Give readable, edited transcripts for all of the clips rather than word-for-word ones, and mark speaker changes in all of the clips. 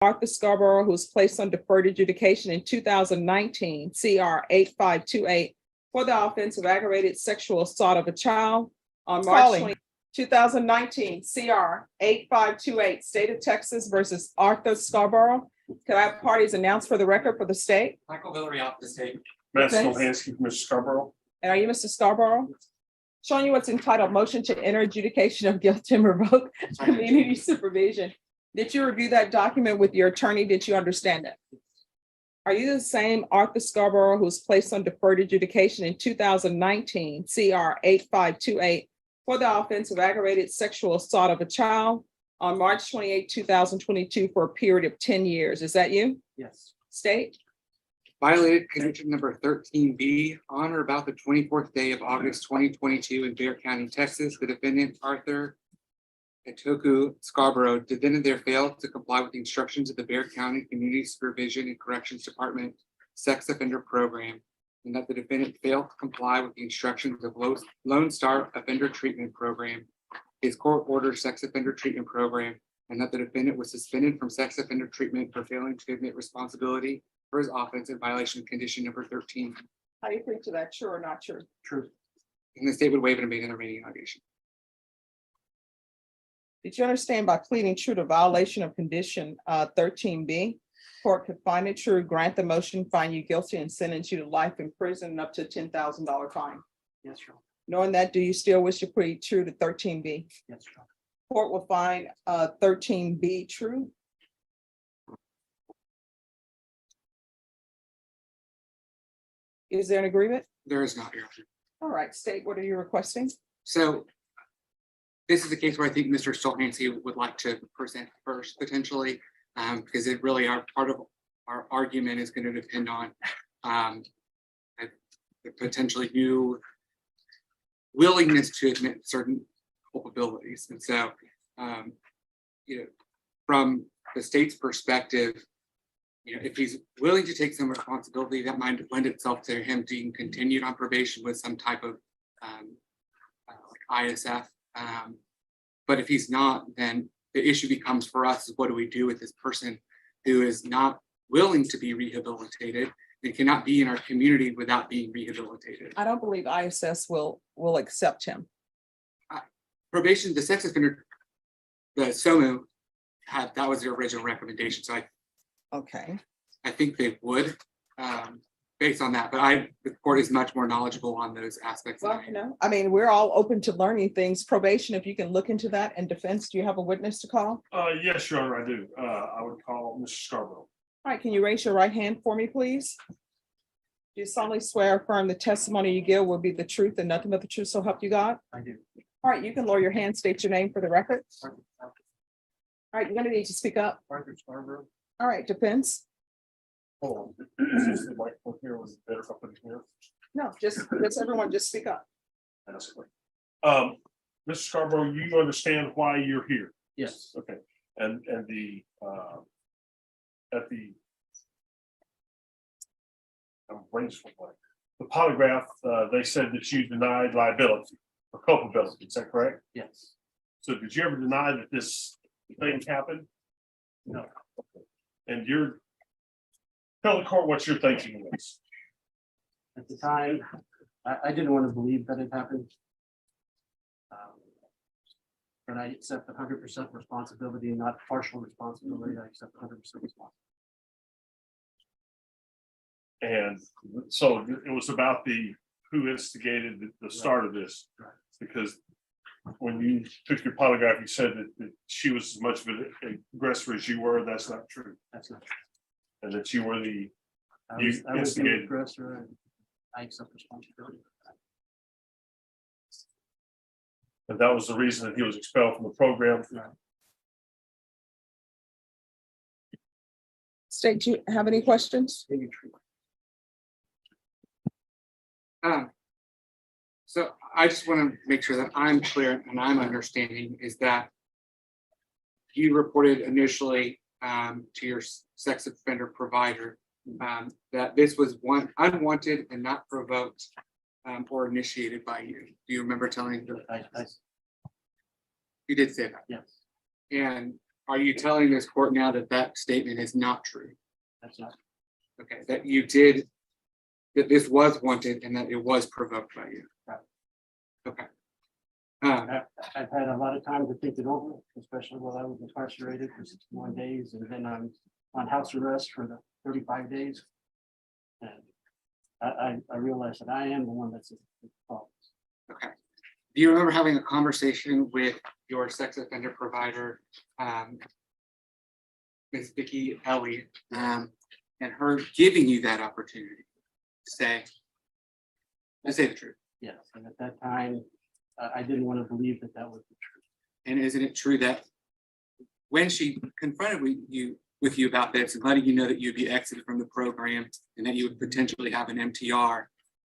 Speaker 1: Arthur Scarborough, who was placed on deferred adjudication in 2019, CR 8528, for the offense of aggravated sexual assault of a child on March 20, 2019, CR 8528, State of Texas versus Arthur Scarborough. Could I have parties announced for the record for the state?
Speaker 2: Michael Villery off the state.
Speaker 3: Matt Stolhansky from Mr. Scarborough.
Speaker 1: And are you Mr. Scarborough? Showing you what's entitled motion to enter adjudication of guilt and revoke community supervision. Did you review that document with your attorney? Did you understand it? Are you the same Arthur Scarborough who was placed on deferred adjudication in 2019, CR 8528, for the offense of aggravated sexual assault of a child on March 28, 2022 for a period of 10 years? Is that you?
Speaker 2: Yes.
Speaker 1: State?
Speaker 2: Violated conviction number 13B on or about the 24th day of August 2022 in Bexar County, Texas. The defendant, Arthur Etoku Scarborough, defendant there failed to comply with the instructions of the Bexar County Community Supervision and Corrections Department Sex Offender Program, and that the defendant failed to comply with the instructions of Lone Star Offender Treatment Program, his court order sex offender treatment program, and that the defendant was suspended from sex offender treatment for failing to admit responsibility for his offense in violation of condition number 13.
Speaker 1: How do you think to that? True or not true?
Speaker 2: True. And the state would waive and abate the remaining allegation.
Speaker 1: Did you understand by pleading true to violation of condition 13B, court could find it true, grant the motion, find you guilty, and sentence you to life in prison and up to $10,000 fine?
Speaker 2: Yes, sir.
Speaker 1: Knowing that, do you still wish to plead true to 13B?
Speaker 2: Yes, sir.
Speaker 1: Court will find 13B true. Is there an agreement?
Speaker 2: There is not, Your Honor.
Speaker 1: All right, state, what are you requesting?
Speaker 2: So this is a case where I think Mr. Stolhansky would like to present first potentially, because it really are part of our argument is going to depend on the potentially new willingness to admit certain culpabilities. And so, from the state's perspective, if he's willing to take some responsibility, that might lend itself to him being continued on probation with some type of like ISF. But if he's not, then the issue becomes for us is what do we do with this person who is not willing to be rehabilitated and cannot be in our community without being rehabilitated.
Speaker 1: I don't believe ISS will accept him.
Speaker 2: Probation, the sex offender, the SOMU that was the original recommendation. So I think they would based on that, but the court is much more knowledgeable on those aspects.
Speaker 1: Well, I mean, we're all open to learning things. Probation, if you can look into that. And defense, do you have a witness to call?
Speaker 3: Yes, Your Honor, I do. I would call Mr. Scarborough.
Speaker 1: All right, can you raise your right hand for me, please? Do you solemnly swear or affirm the testimony you give will be the truth and nothing but the truth, so help you God?
Speaker 2: I do.
Speaker 1: All right, you can lower your hand, state your name for the record. All right, you're gonna need to speak up.
Speaker 3: Arthur Scarborough.
Speaker 1: All right, defense.
Speaker 3: Hold on. Is the microphone here was better if I put it here?
Speaker 1: No, just everyone just speak up.
Speaker 3: Mr. Scarborough, you understand why you're here?
Speaker 2: Yes.
Speaker 3: Okay. And the at the the polygraph, they said that you denied liability or culpability. Is that correct?
Speaker 2: Yes.
Speaker 3: So did you ever deny that this thing happened?
Speaker 2: No.
Speaker 3: Okay. And tell the court what you're thinking was.
Speaker 4: At the time, I didn't want to believe that it happened. But I accept 100% responsibility, not partial responsibility. I accept 100% responsibility.
Speaker 3: And so it was about who instigated the start of this, because when you took your polygraph, you said that she was as much of an aggressor as you were. That's not true.
Speaker 4: That's not true.
Speaker 3: And that you were
Speaker 4: I was the
Speaker 3: instigated.
Speaker 4: aggressor, and I accept responsibility.
Speaker 3: And that was the reason that he was expelled from the program.
Speaker 1: State, do you have any questions?
Speaker 2: So I just want to make sure that I'm clear and I'm understanding is that you reported initially to your sex offender provider that this was unwanted and not provoked or initiated by you. Do you remember telling her?
Speaker 4: I
Speaker 2: You did say that.
Speaker 4: yes.
Speaker 2: And Are you telling this court now that that statement is not true?
Speaker 4: That's not,
Speaker 2: Okay, that you did, that this was wanted and that it was provoked by you?
Speaker 4: Right.
Speaker 2: Okay.
Speaker 4: I've had a lot of time to think it over, especially while I was incarcerated for 61 days, and then I'm on house arrest for the 35 days. And I realized that I am the one that's at fault.
Speaker 2: Okay. Do you remember having a conversation with your sex offender provider, Ms. Vicki Elliott, and her giving you that opportunity to say the truth?
Speaker 4: Yes, and at that time, I didn't want to believe that that was the truth.
Speaker 2: And isn't it true that when she confronted with you about this and letting you know that you'd be exited from the program and that you would potentially have an MTR,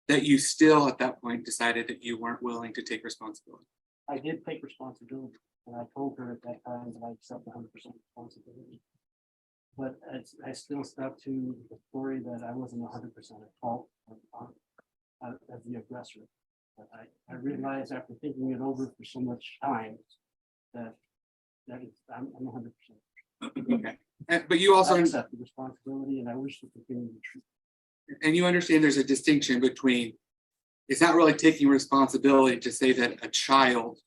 Speaker 2: that you still at that point decided that you weren't willing to take responsibility?
Speaker 4: I did take responsibility, and I told her at that time that I accept 100% responsibility. But I still stuck to the story that I wasn't 100% at fault as the aggressor. But I realized after thinking it over for so much time that I'm 100%.
Speaker 2: Okay. But you also,
Speaker 4: I accept the responsibility, and I wish to continue the truth.
Speaker 2: and you understand there's a distinction between, it's not really taking responsibility to say that a child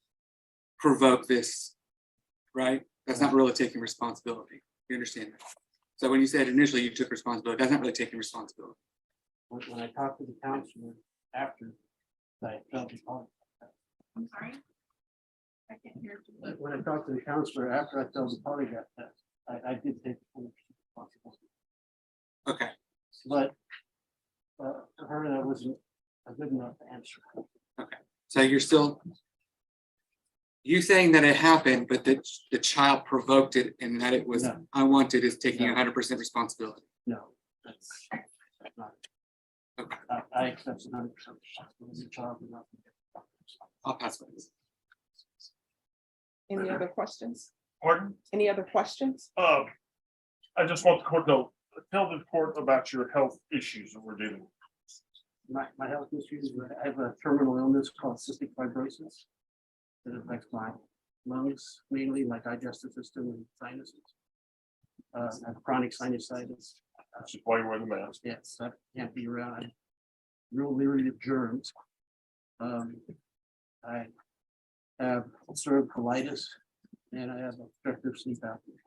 Speaker 2: provoked this, right? That's not really taking responsibility. You understand that? So when you said initially you took responsibility, that's not really taking responsibility.
Speaker 4: When I talked to the counselor after I felt the polygraph test.
Speaker 1: I'm sorry. I can't hear you.
Speaker 4: When I talked to the counselor after I failed the polygraph test, I did take 100% responsibility.
Speaker 2: Okay.
Speaker 4: But for her, that wasn't a good enough answer.
Speaker 2: So you're still, you saying that it happened, but that the child provoked it and that it was
Speaker 4: No.
Speaker 2: unwanted is taking
Speaker 4: No.
Speaker 2: 100% responsibility.
Speaker 4: No, that's not.
Speaker 2: Okay.
Speaker 4: I accept 100% responsibility. The child did not.
Speaker 2: I'll pass by this.
Speaker 1: Any other questions?
Speaker 3: Pardon?
Speaker 1: Any other questions?
Speaker 3: I just want the court to know, tell the court about your health issues that we're dealing with.
Speaker 4: My health issues, I have a terminal illness called cystic fibrosis that affects my lungs, mainly my digestive system and sinuses. I have chronic sinusitis.
Speaker 3: Which is why you're wearing the mask.
Speaker 4: Yes, I can't be around. I'm real leery of germs. I have ulcerative colitis, and I have obstructive sleep apnea,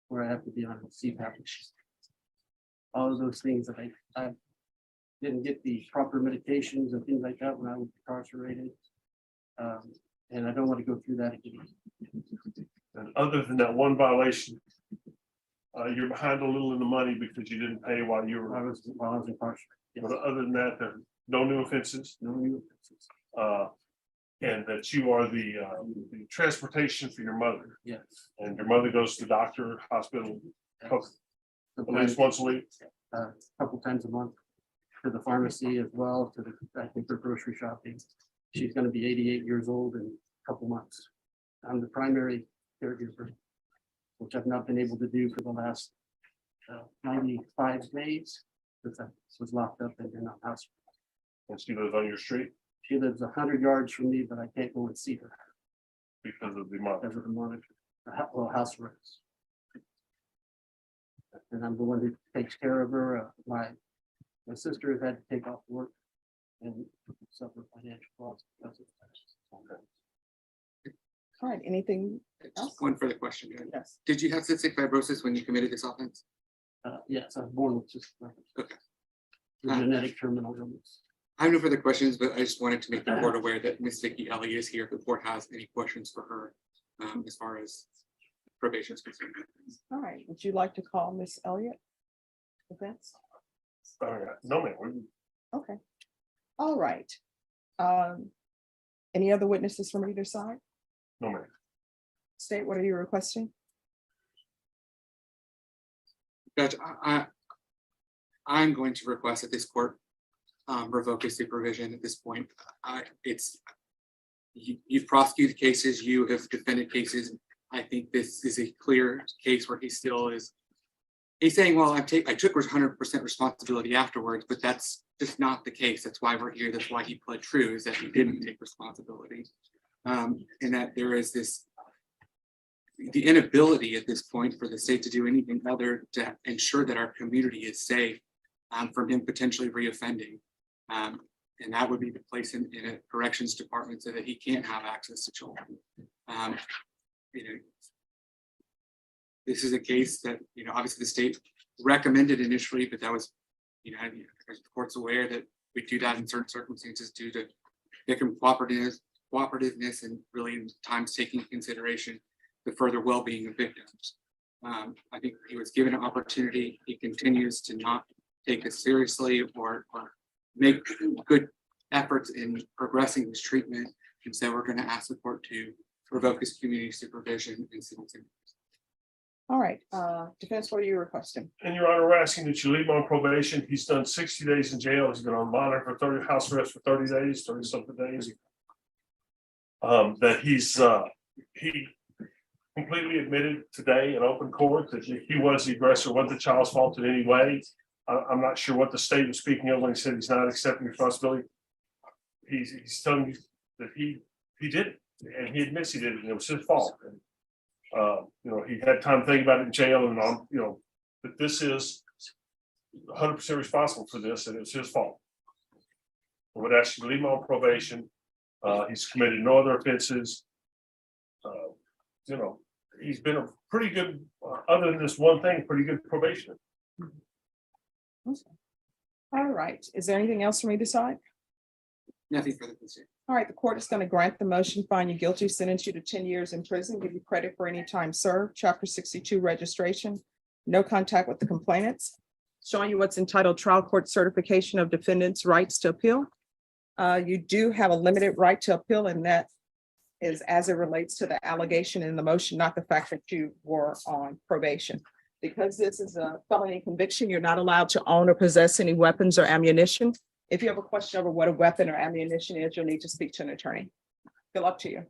Speaker 4: where I have to be on a CPAP machine. All of those things that I didn't get the proper medications and things like that when I was incarcerated. And I don't want to go through that again.
Speaker 3: And other than that one violation, you're behind a little in the money because you didn't pay while you
Speaker 4: While I
Speaker 3: were,
Speaker 4: was incarcerated. Yes.
Speaker 3: but other than that, there are no new offenses.
Speaker 4: No new offenses.
Speaker 3: And that you are the transportation for your mother,
Speaker 4: Yes.
Speaker 3: and your mother goes to the doctor, hospital, at least once a week.
Speaker 4: A couple times a month, to the pharmacy as well, to the, I think, for grocery shopping. She's gonna be 88 years old in a couple months. I'm the primary caregiver, which I've not been able to do for the last 95 days, since I was locked up and in a house.
Speaker 3: And she lives on your street
Speaker 4: She lives 100 yards from me, but I can't go and see her
Speaker 3: because of the monitor.
Speaker 4: because of the monitor, well, house arrest. And I'm the one who takes care of her. My sister has had to take off work and suffer financial loss because of that.
Speaker 1: All right, anything else?
Speaker 2: One further question. Judge.
Speaker 1: Yes.
Speaker 2: Did you have cystic fibrosis when you committed this offense?
Speaker 4: Yes, I was born with just
Speaker 2: Okay.
Speaker 4: the genetic terminal illness.
Speaker 2: I have no further questions, but I just wanted to make the board aware that Ms. Vicki Ellie is here if the board has any questions for her as far as probation is concerned.
Speaker 1: All right, would you like to call Miss Elliott? Events?
Speaker 3: No, man,
Speaker 1: Okay. All right. Any other witnesses from either side?
Speaker 3: no, man.
Speaker 1: State, what are you requesting?
Speaker 2: Judge, I'm going to request that this court revoke his supervision at this point. You've prosecuted cases, you have defended cases. I think this is a clear case where he still is. He's saying, well, I took 100% responsibility afterwards, but that's just not the case. That's why we're here. That's why he pled true, is that he didn't take responsibility. And that there is this the inability at this point for the state to do anything other to ensure that our community is safe from him potentially reoffending. And that would be the place in a corrections department so that he can't have access to children. You know, this is a case that, you know, obviously the state recommended initially, but that was, you know, the court's aware that we do that in certain circumstances due to victim cooperativeness and really in times taking into consideration the further well-being of victims. I think he was given an opportunity. He continues to not take this seriously or make good efforts in progressing his treatment. And so we're going to ask the court to revoke his community supervision and sentence him.
Speaker 1: All right, defense, what are you requesting?
Speaker 3: And Your Honor, we're asking that you leave him on probation. He's done 60 days in jail. He's been on monitor for 30 house arrest for 30 days, 30 something days. That he completely admitted today in open court that he was the aggressor, wasn't the child's fault in any way. I'm not sure what the state was speaking of when he said he's not accepting responsibility. He's telling you that he did it, and he admits he did it, and it was his fault. And, you know, he had time to think about it in jail, and you know, that this is 100% responsible for this, and it was his fault. I would ask you to leave him on probation. He's committed no other offenses. You know, he's been a pretty good, other than this one thing, pretty good probation.
Speaker 1: All right, is there anything else for me to decide?
Speaker 2: Nothing further to say.
Speaker 1: All right, the court is going to grant the motion, find you guilty, sentence you to 10 years in prison, give you credit for any time served, chapter 62 registration, no contact with the complainants, showing you what's entitled trial court certification of defendants' rights to appeal. You do have a limited right to appeal, and that is as it relates to the allegation in the motion, not the fact that you were on probation. Because this is a felony conviction, you're not allowed to own or possess any weapons or ammunition. If you have a question over what a weapon or ammunition is, you'll need to speak to an attorney. Good luck to you.